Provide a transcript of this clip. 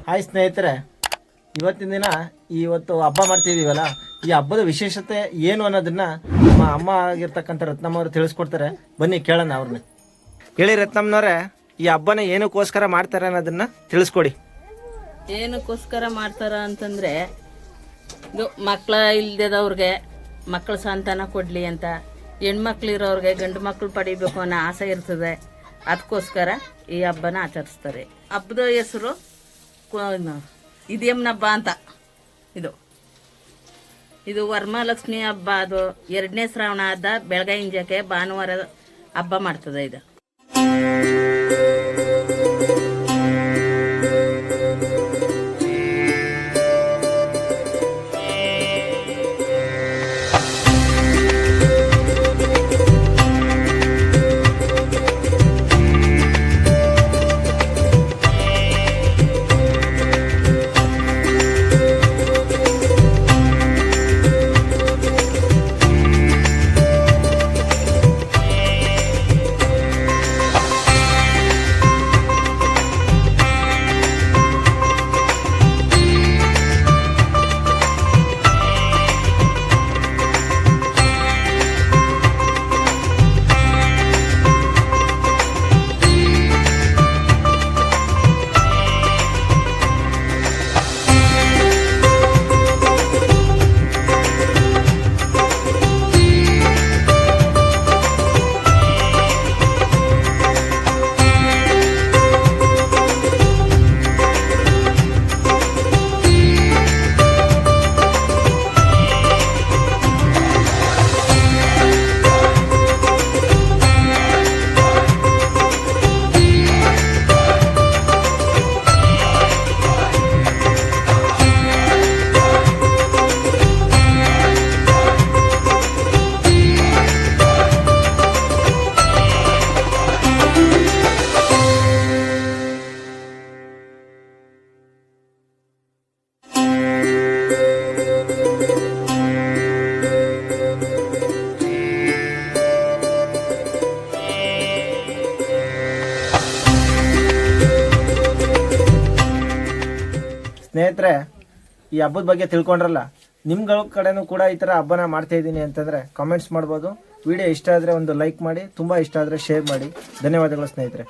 Hi ಸ್ನೇಹಿತರೆ, ಇವತ್ತಿನ ದಿನ ಇವತ್ತು ಹಬ್ಬ ಮಾಡ್ತಿದ್ದೀವಲ್ಲ, ಈ ಹಬ್ಬದ ವಿಶೇಷತೆ ಏನು ಅನ್ನೋದನ್ನ ನಮ್ಮ ಅಮ್ಮ ಆಗಿರ್ತಕ್ಕಂಥ ರತ್ನಮ್ಮ ಅವರು ತಿಳಿಸ್ಕೊಡ್ತಾರೆ. ಬನ್ನಿ ಕೇಳೋಣ ಅವ್ರನ್ನ. ಹೇಳಿ ರತ್ನಮ್ಮನವ್ರೆ, ಈ ಹಬ್ಬನ ಏನಕ್ಕೋಸ್ಕರ ಮಾಡ್ತಾರೆ ಅನ್ನೋದನ್ನ ತಿಳಿಸ್ಕೊಡಿ. ಏನಕ್ಕೋಸ್ಕರ ಮಾಡ್ತಾರ ಅಂತಂದರೆ, ಇದು ಮಕ್ಕಳ ಇಲ್ದೇದವ್ರಿಗೆ ಮಕ್ಕಳ ಸಂತಾನ ಕೊಡಲಿ ಅಂತ, ಹೆಣ್ಮಕ್ಳಿರೋರಿಗೆ ಗಂಡು ಮಕ್ಕಳು ಪಡಿಬೇಕು ಅನ್ನೋ ಆಸೆ ಇರ್ತದೆ. ಅದಕ್ಕೋಸ್ಕರ ಈ ಹಬ್ಬನ ಆಚರಿಸ್ತಾರೆ. ಹಬ್ಬದ ಹೆಸರು ಇದೇಮ್ನ ಹಬ್ಬ ಅಂತ. ಇದು ವರಮಹಾಲಕ್ಷ್ಮಿ ಹಬ್ಬ. ಅದು 2ನೇ ಶ್ರಾವಣ ಆದ ಬೆಳಗಾಯಿಂಜಕ್ಕೆ ಭಾನುವಾರ ಹಬ್ಬ ಮಾಡ್ತದೆ. ಇದು ಸ್ನೇಹಿತರೆ, ಈ ಹಬ್ಬದ ಬಗ್ಗೆ ತಿಳ್ಕೊಂಡ್ರಲ್ಲ, ನಿಮ್ಗಳ ಕಡೆನೂ ಕೂಡ ಈ ಥರ ಹಬ್ಬನ ಮಾಡ್ತಾ ಇದ್ದೀನಿ ಅಂತಂದರೆ ಕಾಮೆಂಟ್ಸ್ ಮಾಡ್ಬೋದು. ವಿಡಿಯೋ ಇಷ್ಟ ಆದರೆ ಒಂದು ಲೈಕ್ ಮಾಡಿ, ತುಂಬ ಇಷ್ಟ ಆದರೆ ಶೇರ್ ಮಾಡಿ. ಧನ್ಯವಾದಗಳು ಸ್ನೇಹಿತರೆ.